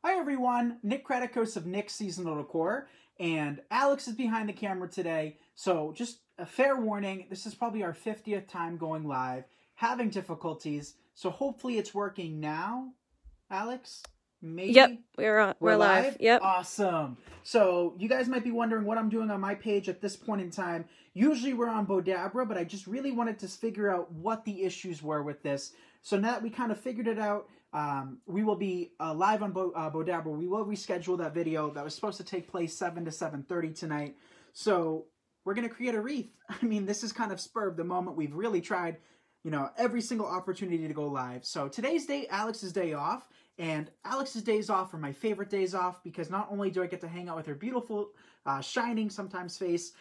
Hi everyone, Nick Kratikos of Nick's Seasonal Decor, and Alex is behind the camera today, so just a fair warning, this is probably our 50th time going live, having difficulties, so hopefully it's working now, Alex? Maybe? Yep, we're live. Yep. Awesome. So you guys might be wondering what I'm doing on my page at this point in time. Usually we're on Bodabra, but I just really wanted to figure out what the issues were with this. So now that we kind of figured it out, we will be live on Bodabra. We will reschedule that video that was supposed to take place 7 to 7:30 tonight. So we're going to create a wreath. I mean, this is kind of spur of the moment. We've really tried, every single opportunity to go live. So today's day, Alex's day off. And Alex's days off are my favorite days off because not only do I get to hang out with her beautiful, shining sometimes face,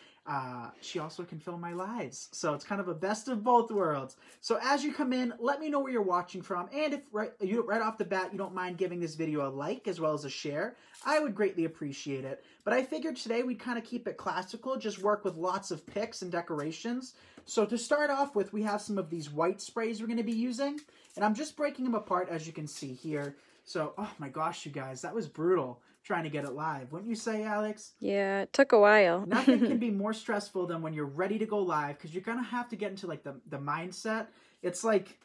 she also can film my lives. So it's kind of a best of both worlds. So as you come in, let me know where you're watching from. And if right off the bat you don't mind giving this video a like as well as a share, I would greatly appreciate it. But I figured today we'd kind of keep it classical, just work with lots of picks and decorations. So to start off with, we have some of these white sprays we're going to be using. And I'm just breaking them apart as you can see here. So, oh my gosh, you guys, that was brutal trying to get it live. Wouldn't you say, Alex? Yeah, it took a while. Nothing can be more stressful than when you're ready to go live because you're going to have to get into like the mindset. It's like,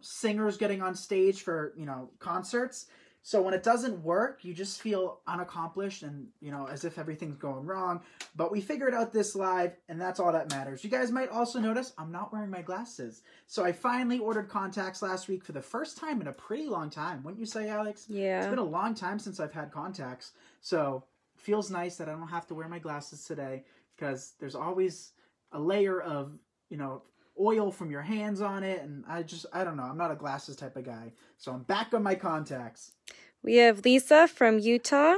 singers getting on stage for, concerts. So when it doesn't work, you just feel unaccomplished and, as if everything's going wrong. But we figured out this live, and that's all that matters. You guys might also notice I'm not wearing my glasses. So I finally ordered contacts last week for the first time in a pretty long time. Wouldn't you say, Alex? Yeah. It's been a long time since I've had contacts. So it feels nice that I don't have to wear my glasses today because there's always a layer of, oil from your hands on it, and I don't know, I'm not a glasses type of guy, so I'm back on my contacts. We have Lisa from Utah.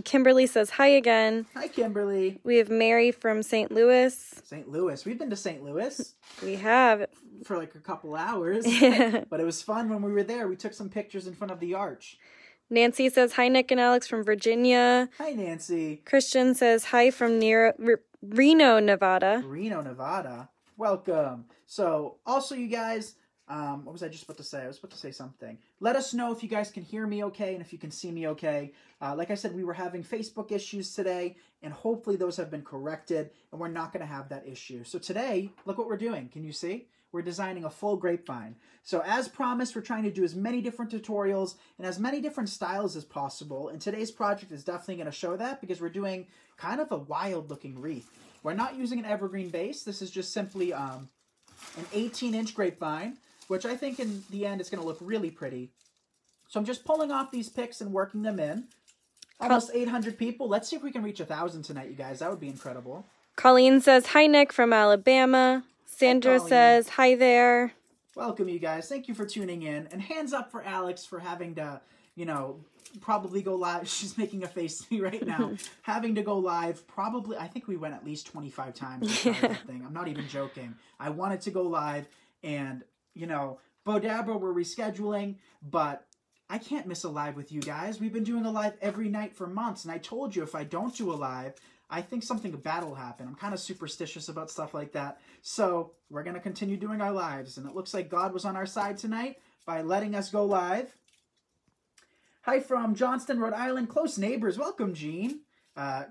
Kimberly says hi again. Hi, Kimberly. We have Mary from St. Louis. St. Louis. We've been to St. Louis. We have. For like a couple hours. But it was fun when we were there. We took some pictures in front of the arch. Nancy says hi, Nick and Alex from Virginia. Hi, Nancy. Christian says hi from near Reno, Nevada. Reno, Nevada. Welcome. So, also, you guys, what was I just about to say? I was about to say something. Let us know if you guys can hear me okay and if you can see me okay. Like I said, we were having Facebook issues today, and hopefully those have been corrected, and we're not going to have that issue. So today, look what we're doing. Can you see? We're designing a full grapevine. So as promised, we're trying to do as many different tutorials and as many different styles as possible. And today's project is definitely going to show that because we're doing kind of a wild-looking wreath. We're not using an evergreen base. This is just simply an 18-inch grapevine, which I think in the end is going to look really pretty. So I'm just pulling off these picks and working them in. Almost 800 people. Let's see if we can reach 1,000 tonight, you guys. That would be incredible. Colleen says hi, Nick from Alabama. Sandra says hi there. Welcome, you guys. Thank you for tuning in. And hands up for Alex for having to, probably go live. She's making a face to me right now. Having to go live, probably, I think we went at least 25 times. That thing. I'm not even joking. I wanted to go live, and, Bodabra, we're rescheduling, but I can't miss a live with you guys. We've been doing a live every night for months, and I told you if I don't do a live, I think something bad will happen. I'm kind of superstitious about stuff like that. So we're going to continue doing our lives, and it looks like God was on our side tonight by letting us go live. Hi from Johnston, Rhode Island. Close neighbors. Welcome, Gene.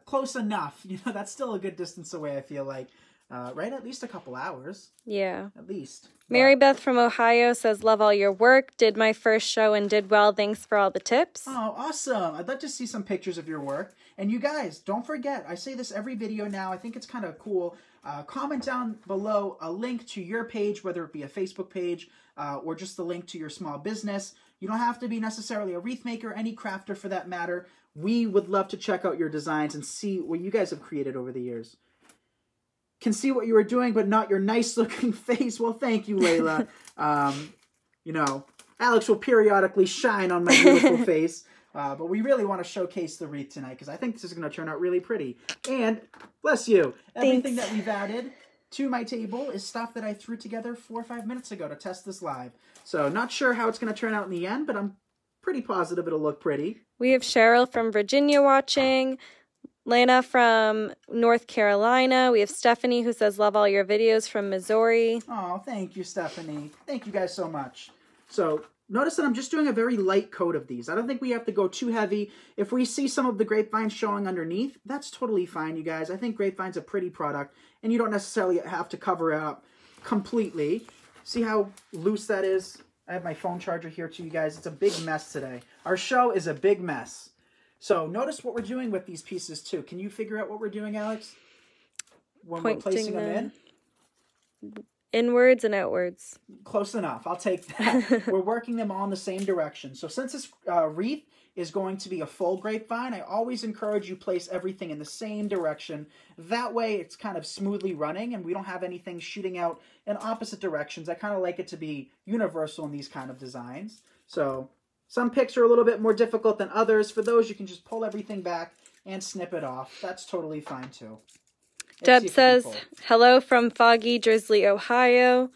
Close enough. That's still a good distance away, I feel like. Right? At least a couple hours. Yeah. At least. Mary Beth from Ohio says, love all your work. Did my first show and did well. Thanks for all the tips. Oh, awesome. I'd love to see some pictures of your work. And you guys, don't forget, I say this every video now. I think it's kind of cool. Comment down below a link to your page, whether it be a Facebook page or just the link to your small business. You don't have to be necessarily a wreath maker, any crafter for that matter. We would love to check out your designs and see what you guys have created over the years. Can see what you were doing, but not your nice-looking face. Well, thank you, Layla. Alex will periodically shine on my beautiful face. But we really want to showcase the wreath tonight because I think this is going to turn out really pretty. And, bless you, everything that we've added to my table is stuff that I threw together 4 or 5 minutes ago to test this live. So, not sure how it's going to turn out in the end, but I'm pretty positive it'll look pretty. We have Cheryl from Virginia watching. Lena from North Carolina. We have Stephanie who says, love all your videos from Missouri. Oh, thank you, Stephanie. Thank you guys so much. So notice that I'm just doing a very light coat of these. I don't think we have to go too heavy. If we see some of the grapevine showing underneath, that's totally fine, you guys. I think grapevine's a pretty product, and you don't necessarily have to cover it up completely. See how loose that is? I have my phone charger here too, you guys. It's a big mess today. Our show is a big mess. So notice what we're doing with these pieces too. Can you figure out what we're doing, Alex? When we're placing them in? Inwards and outwards. Close enough. I'll take that. We're working them all in the same direction. So since this wreath is going to be a full grapevine, I always encourage you place everything in the same direction. That way it's kind of smoothly running and we don't have anything shooting out in opposite directions. I kind of like it to be universal in these kind of designs. So some picks are a little bit more difficult than others. For those, you can just pull everything back and snip it off. That's totally fine too. Deb says, hello from foggy, drizzly, Ohio.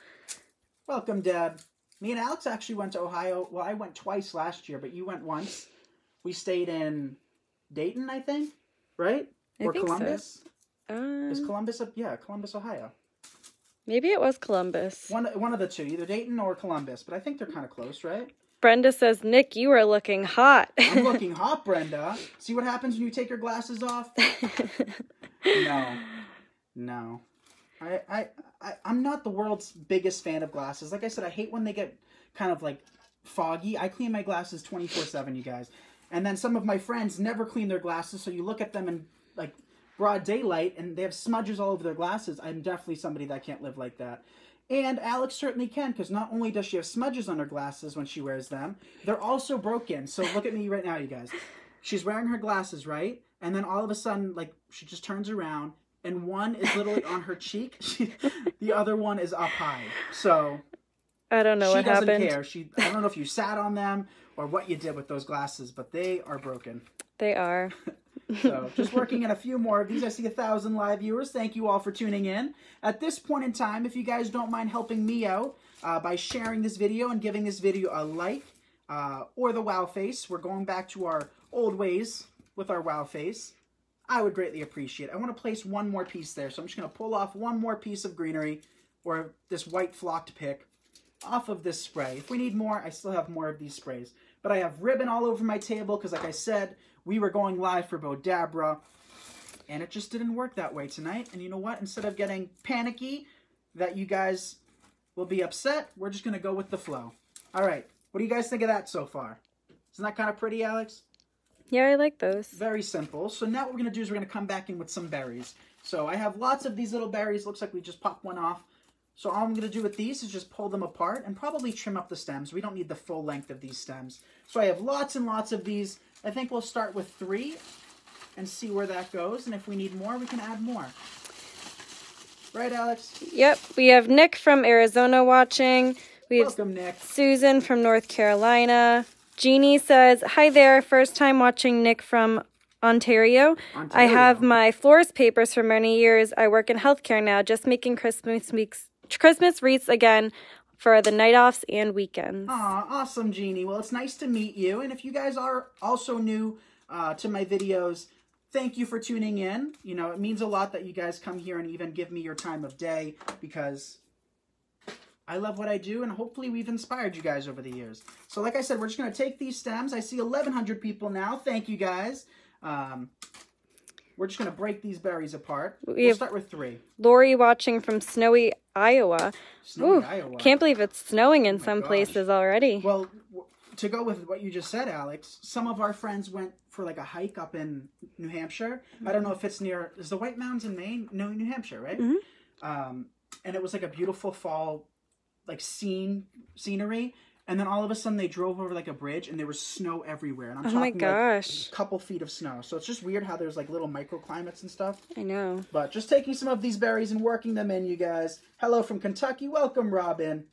Welcome, Deb. Me and Alex actually went to Ohio. Well, I went twice last year, but you went once. We stayed in Dayton, I think, right? Or Columbus? So. Is Columbus up? Yeah, Columbus, Ohio. Maybe it was Columbus. One of the two, either Dayton or Columbus, but I think they're kind of close, right? Brenda says, Nick, you are looking hot. I'm looking hot, Brenda. See what happens when you take your glasses off? No. I'm not the world's biggest fan of glasses. Like I said, I hate when they get kind of like foggy. I clean my glasses 24/7, you guys. And then some of my friends never clean their glasses, so you look at them in like broad daylight and they have smudges all over their glasses. I'm definitely somebody that can't live like that. And Alex certainly can, because not only does she have smudges on her glasses when she wears them, they're also broken. So look at me right now, you guys. She's wearing her glasses, right? And then all of a sudden, like, she just turns around and one is literally on her cheek. The other one is up high. So I don't know what happened. She doesn't care. I don't know if you sat on them or what you did with those glasses, but they are broken. They are. So just working in a few more of these. I see 1,000 live viewers. Thank you all for tuning in. At this point in time, if you guys don't mind helping me out by sharing this video and giving this video a like or the wow face. We're going back to our old ways with our wow face. I would greatly appreciate it. I want to place one more piece there, so I'm just going to pull off one more piece of greenery, or this white flocked pick, off of this spray. If we need more, I still have more of these sprays. But I have ribbon all over my table, because like I said, we were going live for Bodabra, and it just didn't work that way tonight. And you know what? Instead of getting panicky that you guys will be upset, we're just going to go with the flow. All right. What do you guys think of that so far? Isn't that kind of pretty, Alex? Yeah, I like those. Very simple. So now what we're going to do is we're going to come back in with some berries. So I have lots of these little berries. Looks like we just popped one off. So all I'm going to do with these is just pull them apart and probably trim up the stems. We don't need the full length of these stems. So I have lots and lots of these. I think we'll start with 3 and see where that goes. And if we need more, we can add more. Right, Alex? Yep. We have Nick from Arizona watching. Welcome, Nick. Susan from North Carolina. Jeannie says, hi there, first time watching Nick from Ontario. I have my florist papers for many years. I work in healthcare now, just making Christmas wreaths again for the night-offs and weekends. Aw, awesome, Jeannie. Well, it's nice to meet you. And if you guys are also new to my videos, thank you for tuning in. You know, it means a lot that you guys come here and even give me your time of day, because I love what I do, and hopefully we've inspired you guys over the years. So like I said, we're just going to take these stems. I see 1,100 people now. Thank you, guys. We're just going to break these berries apart. We'll start with 3. Lori watching from snowy Iowa. Snowy Iowa. Can't believe it's snowing in some places already. Well, to go with what you just said, Alex, some of our friends went for like a hike up in New Hampshire. I don't know if it's near, is the White Mountains in Maine? No, New Hampshire, right? Mm-hmm. And it was like a beautiful fall like scenery, and then all of a sudden they drove over like a bridge and there was snow everywhere, and I'm talking like a couple feet of snow. So it's just weird how there's like little microclimates and stuff. I know. But just taking some of these berries and working them in, you guys. Hello from Kentucky. Welcome, Robin.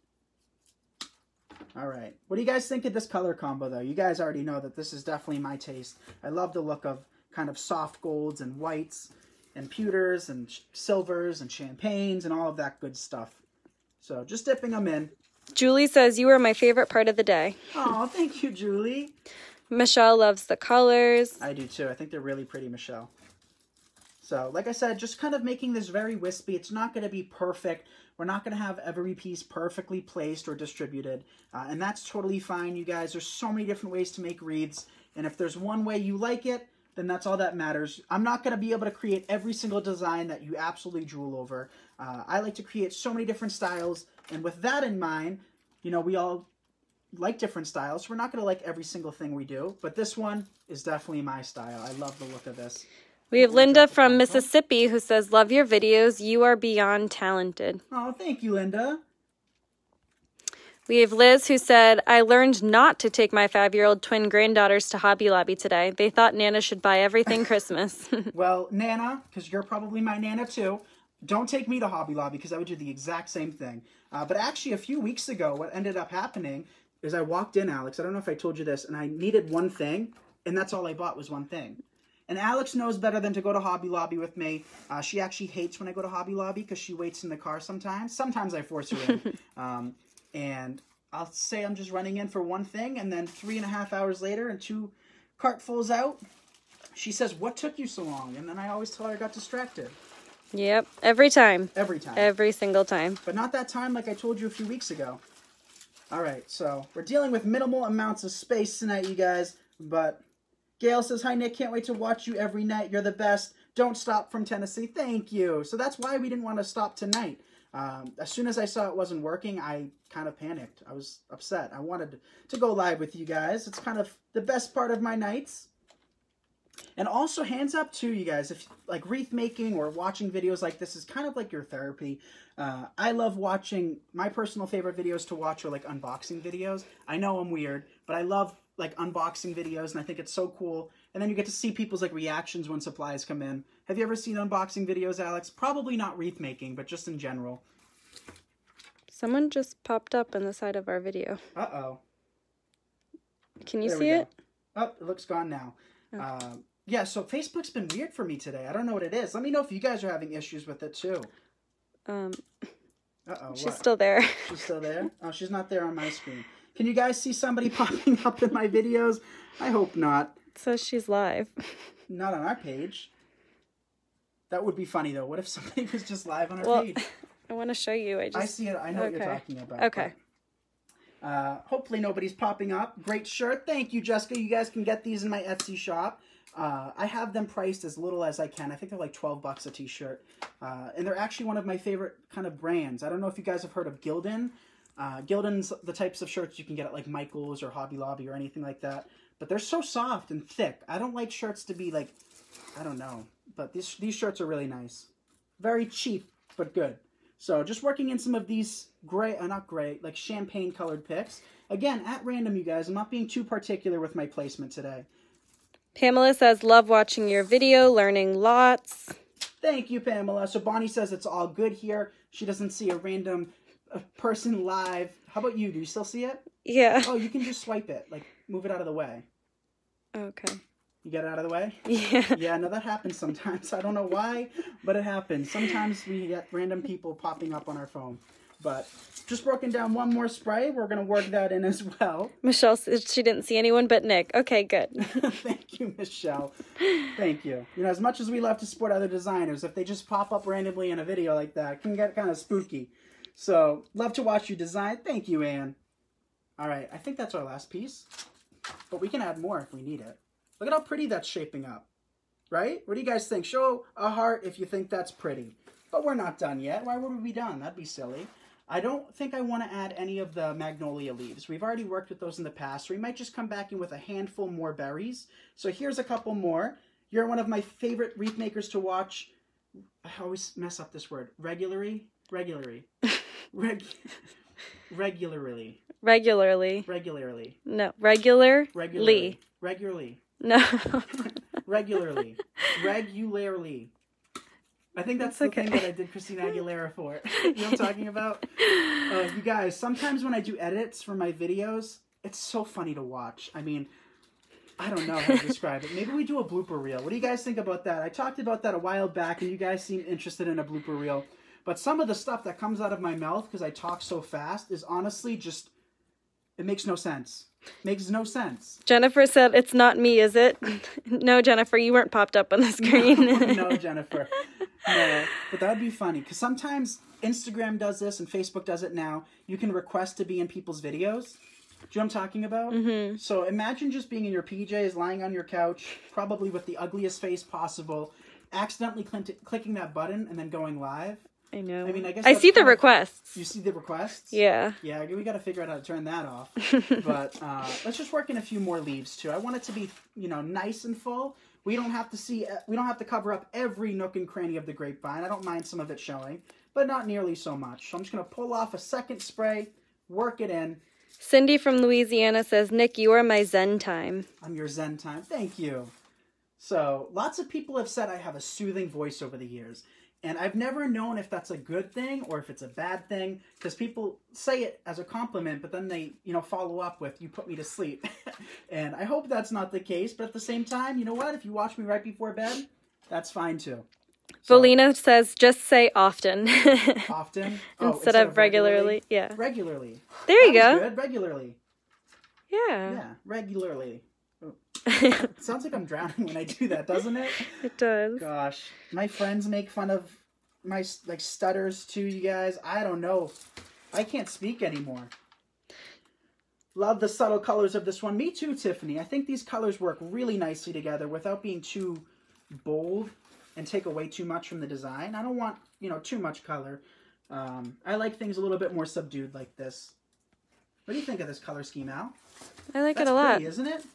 All right. What do you guys think of this color combo, though? You guys already know that this is definitely my taste. I love the look of kind of soft golds and whites and pewters and silvers and champagnes and all of that good stuff. So just dipping them in. Julie says, you are my favorite part of the day. Oh, thank you, Julie. Michelle loves the colors. I do too. I think they're really pretty, Michelle. So, like I said, just kind of making this very wispy. It's not going to be perfect. We're not going to have every piece perfectly placed or distributed. And that's totally fine, you guys. There's so many different ways to make wreaths. And if there's one way you like it, then that's all that matters. I'm not going to be able to create every single design that you absolutely drool over. I like to create so many different styles. And with that in mind, you know, we all like different styles. We're not going to like every single thing we do. But this one is definitely my style. I love the look of this. We have Linda from Mississippi who says, love your videos. You are beyond talented. Oh, thank you, Linda. We have Liz who said, I learned not to take my 5-year-old twin granddaughters to Hobby Lobby today. They thought Nana should buy everything Christmas. Well, Nana, because you're probably my Nana too, don't take me to Hobby Lobby because I would do the exact same thing. But actually, a few weeks ago, what ended up happening is I walked in, Alex. I don't know if I told you this, and I needed one thing, and that's all I bought was one thing. And Alex knows better than to go to Hobby Lobby with me. She actually hates when I go to Hobby Lobby because she waits in the car sometimes. Sometimes I force her in. And I'll say I'm just running in for one thing, and then 3.5 hours later and 2 cartfuls out, she says, what took you so long? And then I always tell her I got distracted. Yep, every time. Every time. Every single time. But not that time like I told you a few weeks ago. All right, so we're dealing with minimal amounts of space tonight, you guys, but Gail says, hi, Nick. Can't wait to watch you every night. You're the best. Don't stop from Tennessee. Thank you. So that's why we didn't want to stop tonight. As soon as I saw it wasn't working, I kind of panicked. I was upset. I wanted to go live with you guys. It's kind of the best part of my nights. And also, hands up too, you guys. If like wreath making or watching videos like this is kind of like your therapy. I love watching. My personal favorite videos to watch are like unboxing videos. I know I'm weird, but I love like unboxing videos, and I think it's so cool. And then you get to see people's like reactions when supplies come in. Have you ever seen unboxing videos, Alex? Probably not wreath making, but just in general. Someone just popped up on the side of our video. Uh-oh. Can you see it? Oh, it looks gone now. Okay. Yeah, so Facebook's been weird for me today. I don't know what it is. Let me know if you guys are having issues with it too. Uh-oh. She's still there. She's still there? Oh, she's not there on my screen. Can you guys see somebody popping up in my videos? I hope not. It says she's live. Not on our page. That would be funny, though. What if somebody was just live on our page? I want to show you. I see it. I know what you're talking about. Okay. Hopefully nobody's popping up. Great shirt. Thank you, Jessica. You guys can get these in my Etsy shop. I have them priced as little as I can. I think they're like $12 a t-shirt. And they're actually one of my favorite kind of brands. I don't know if you guys have heard of Gildan. Gildan's the types of shirts you can get at like Michael's or Hobby Lobby or anything like that. But they're so soft and thick. I don't like shirts to be like, I don't know. But these shirts are really nice. Very cheap, but good. So just working in some of these gray, not gray, like champagne colored picks. Again, at random, you guys. I'm not being too particular with my placement today. Pamela says, love watching your video, learning lots. Thank you, Pamela. So Bonnie says it's all good here. She doesn't see a random person live. How about you? Do you still see it? Yeah. Oh, you can just swipe it. Like, move it out of the way. Okay. You get it out of the way? Yeah. Yeah, no, that happens sometimes. I don't know why, but it happens. Sometimes we get random people popping up on our phone. But just broken down one more spray. We're going to work that in as well. Michelle says she didn't see anyone but Nick. Okay, good. Thank you, Michelle. Thank you. You know, as much as we love to support other designers, if they just pop up randomly in a video like that, it can get kind of spooky. So, love to watch you design. Thank you, Anne. All right, I think that's our last piece. But we can add more if we need it. Look at how pretty that's shaping up. Right? What do you guys think? Show a heart if you think that's pretty. But we're not done yet. Why would we be done? That'd be silly. I don't think I want to add any of the magnolia leaves. We've already worked with those in the past. So we might just come back in with a handful more berries. So here's a couple more. You're one of my favorite wreath makers to watch. I always mess up this word. Regularly. Regularly. No, regularly. Regularly. No. Regularly. I think that's the thing that I did Christina Aguilera for. You know what I'm talking about? You guys, sometimes when I do edits for my videos, it's so funny to watch. I mean, I don't know how to describe it. Maybe we do a blooper reel. What do you guys think about that? I talked about that a while back, and you guys seemed interested in a blooper reel. But some of the stuff that comes out of my mouth, because I talk so fast, is honestly just, it makes no sense. Makes no sense. Jennifer said, it's not me, is it? No, Jennifer, you weren't popped up on the screen. No, Jennifer. No, but that would be funny, because sometimes Instagram does this and Facebook does it now. You can request to be in people's videos. Do you know what I'm talking about? Mm-hmm. So imagine just being in your PJs, lying on your couch, probably with the ugliest face possible, accidentally clicking that button and then going live. I know. I mean, I guess I see the requests. You see the requests? Yeah. Yeah, we got to figure out how to turn that off. But let's just work in a few more leaves too. I want it to be, nice and full. We don't have to cover up every nook and cranny of the grapevine. I don't mind some of it showing, but not nearly so much. So I'm just going to pull off a second spray, work it in. Cindy from Louisiana says, Nick, you are my Zen time. I'm your Zen time. Thank you. So lots of people have said I have a soothing voice over the years. And I've never known if that's a good thing or if it's a bad thing, because people say it as a compliment, but then they, follow up with, you put me to sleep. And I hope that's not the case, but at the same time, you know what? If you watch me right before bed, that's fine too. So, Volina says, just say often. Often? Instead of regularly. Yeah. Regularly. There you go. Good. Regularly. Yeah. Yeah, regularly. It sounds like I'm drowning when I do that, doesn't it? It does. Gosh. My friends make fun of my stutters too, you guys. I don't know. I can't speak anymore. Love the subtle colors of this one. Me too, Tiffany. I think these colors work really nicely together without being too bold and take away too much from the design. I don't want, too much color. I like things a little bit more subdued like this. What do you think of this color scheme, Al? I like it a lot. Pretty, isn't it?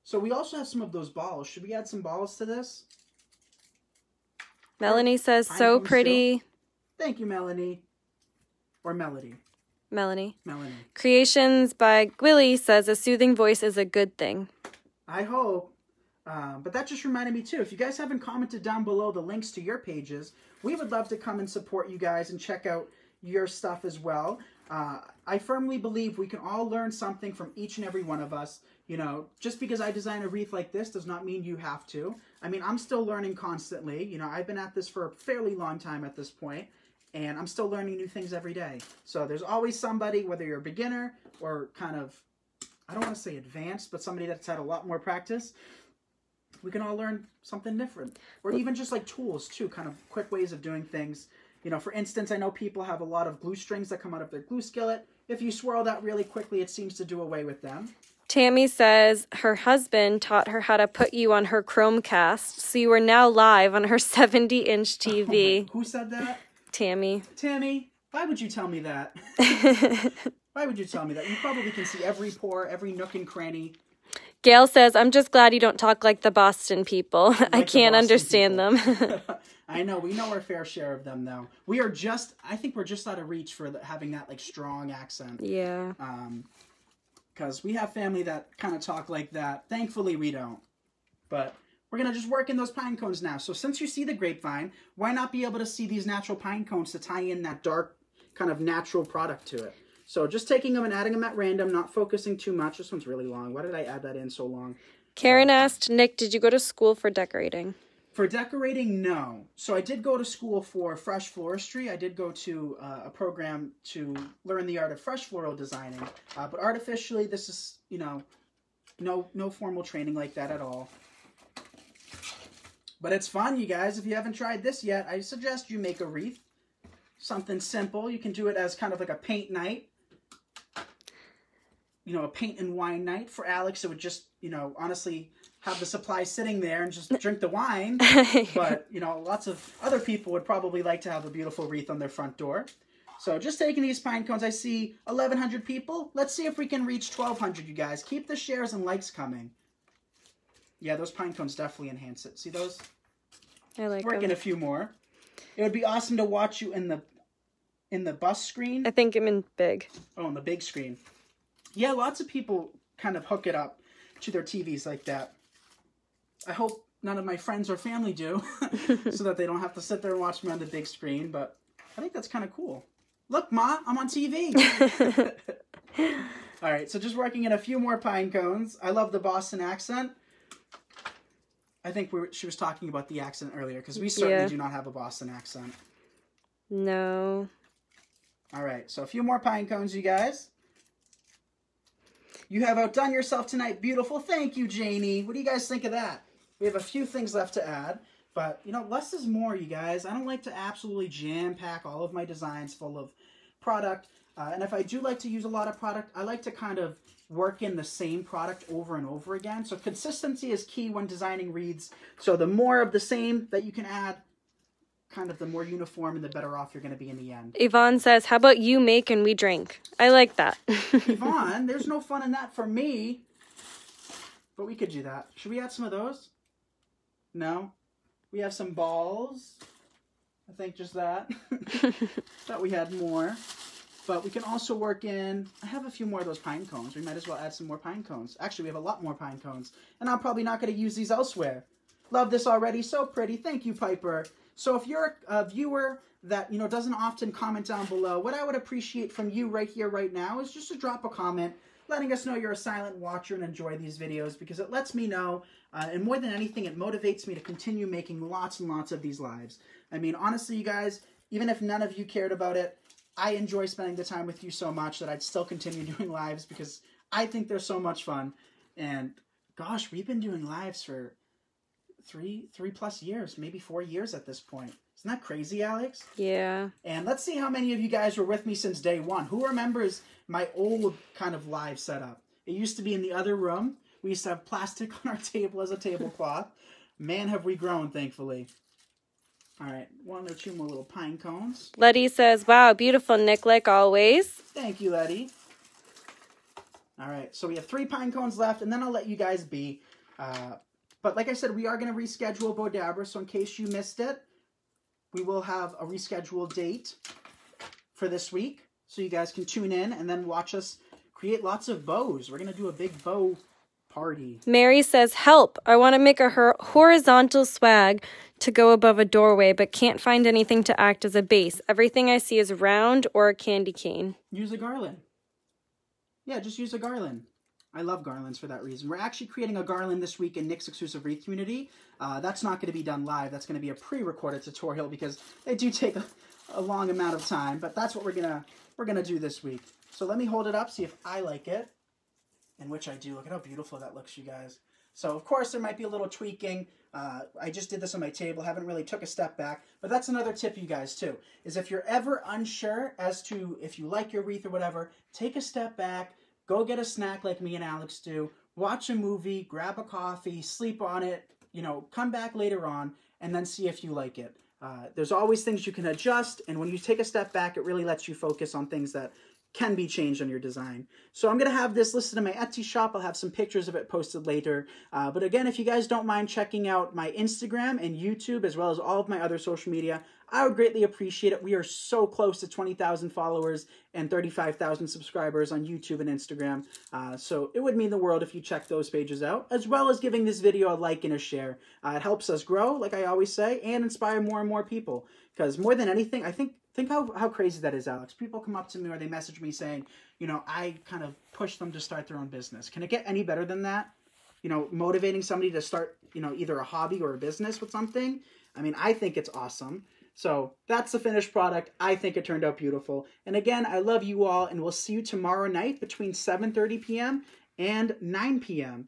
So we also have some of those balls. Should we add some balls to this? Melanie says, so pretty. Thank you, Melanie. Or Melody. Melanie. Melanie. Creations by Gwilly says, a soothing voice is a good thing. I hope. But that just reminded me, too. If you guys haven't commented down below the links to your pages, we would love to come and support you guys and check out your stuff as well. I firmly believe we can all learn something from each and every one of us. Just because I design a wreath like this does not mean you have to. I mean, I'm still learning constantly. I've been at this for a fairly long time at this point, and I'm still learning new things every day. So there's always somebody, whether you're a beginner or kind of, I don't want to say advanced, but somebody that's had a lot more practice. We can all learn something different. Or even just like tools, too, kind of quick ways of doing things. For instance, I know people have a lot of glue strings that come out of their glue skillet. If you swirl that really quickly, it seems to do away with them. Tammy says her husband taught her how to put you on her Chromecast, so you are now live on her 70-inch TV. Who said that? Tammy. Tammy, why would you tell me that? Why would you tell me that? You probably can see every pore, every nook and cranny. Gail says, I'm just glad you don't talk like the Boston people. I can't understand them. I know. We know our fair share of them, though. I think we're just out of reach for having that, strong accent. Yeah. Because we have family that kind of talk like that. Thankfully, we don't. But we're going to just work in those pine cones now. So since you see the grapevine, why not be able to see these natural pine cones to tie in that dark, kind of natural product to it? So just taking them and adding them at random, not focusing too much. This one's really long. Why did I add that in so long? Karen asked, Nick, did you go to school for decorating? For decorating, no. So I did go to school for fresh floristry. I did go to a program to learn the art of fresh floral designing. But artificially, this is, no formal training like that at all. But it's fun, you guys. If you haven't tried this yet, I suggest you make a wreath. Something simple. You can do it as kind of like a paint night. A paint and wine night. For Alex, it would just, honestly have the supplies sitting there and just drink the wine. But, lots of other people would probably like to have a beautiful wreath on their front door. So just taking these pine cones, I see 1,100 people. Let's see if we can reach 1,200, you guys. Keep the shares and likes coming. Yeah, those pine cones definitely enhance it. See those? I like them. Working a few more. It would be awesome to watch you in the bus screen. I think I'm in big. Oh, on the big screen. Yeah, lots of people kind of hook it up to their TVs like that. I hope none of my friends or family do, so that they don't have to sit there and watch me on the big screen, but I think that's kind of cool. Look, Ma, I'm on TV. All right, so just working in a few more pine cones. I love the Boston accent. I think she was talking about the accent earlier, because we certainly do not have a Boston accent. No. All right, so a few more pine cones, you guys. You have outdone yourself tonight. Beautiful. Thank you, Janie. What do you guys think of that? We have a few things left to add. But, you know, less is more, you guys. I don't like to absolutely jam-pack all of my designs full of product. And if I do like to use a lot of product, I like to kind of work in the same product over and over again. So consistency is key when designing wreaths. So the more of the same that you can add, kind of the more uniform and the better off you're going to be in the end. Yvonne says, how about you make and we drink? I like that. Yvonne, there's no fun in that for me. But we could do that. Should we add some of those? No? We have some balls. I think just that. Thought we had more. But we can also work in... I have a few more of those pine cones. We might as well add some more pine cones. Actually, we have a lot more pine cones. And I'm probably not going to use these elsewhere. Love this already. So pretty. Thank you, Piper. So if you're a viewer that, you know, doesn't often comment down below, what I would appreciate from you right here, right now, is just to drop a comment letting us know you're a silent watcher and enjoy these videos, because it lets me know, and more than anything, it motivates me to continue making lots and lots of these lives. I mean, honestly, you guys, even if none of you cared about it, I enjoy spending the time with you so much that I'd still continue doing lives because I think they're so much fun. And gosh, we've been doing lives for three plus years, maybe 4 years at this point. Isn't that crazy, Alex? Yeah. And let's see how many of you guys were with me since day one. Who remembers my old kind of live setup? It used to be in the other room. We used to have plastic on our table as a tablecloth. Man, have we grown, thankfully. All right, 1 or 2 more little pine cones. Letty says, wow, beautiful, Nick, like always. Thank you, Letty. All right, so we have 3 pine cones left, and then I'll let you guys be. But like I said, we are going to reschedule Bodabra, so in case you missed it, we will have a rescheduled date for this week, so you guys can tune in and then watch us create lots of bows. We're going to do a big bow party. Mary says, help, I want to make a horizontal swag to go above a doorway, but can't find anything to act as a base. Everything I see is round or a candy cane. Use a garland. Yeah, just use a garland. I love garlands for that reason. We're actually creating a garland this week in Nick's exclusive Wreath community. That's not going to be done live. That's going to be a pre-recorded tutorial because they do take a long amount of time. But that's what we're gonna do this week. So let me hold it up, see if I like it, and which I do. Look at how beautiful that looks, you guys. So of course there might be a little tweaking. I just did this on my table. Haven't really took a step back. But that's another tip, you guys, too, is if you're ever unsure as to if you like your wreath or whatever, take a step back. Go get a snack like me and Alex do. Watch a movie, grab a coffee, sleep on it, you know, come back later on, and then see if you like it. There's always things you can adjust, and when you take a step back, it really lets you focus on things that can be changed on your design. So I'm going to have this listed in my Etsy shop. I'll have some pictures of it posted later. But again, if you guys don't mind checking out my Instagram and YouTube, as well as all of my other social media, I would greatly appreciate it. We are so close to 20,000 followers and 35,000 subscribers on YouTube and Instagram. So it would mean the world if you check those pages out, as well as giving this video a like and a share. It helps us grow, like I always say, and inspire more and more people. Because more than anything, I think how crazy that is, Alex. People come up to me or they message me saying, you know, I kind of push them to start their own business. Can it get any better than that? You know, motivating somebody to start, you know, either a hobby or a business with something. I mean, I think it's awesome. So that's the finished product. I think it turned out beautiful. And again, I love you all, and we'll see you tomorrow night between 7:30 p.m. and 9 p.m.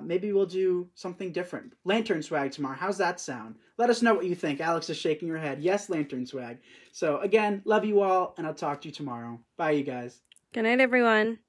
Maybe we'll do something different. Lantern swag tomorrow. How's that sound? Let us know what you think. Alex is shaking her head. Yes, lantern swag. So again, love you all, and I'll talk to you tomorrow. Bye, you guys. Good night, everyone.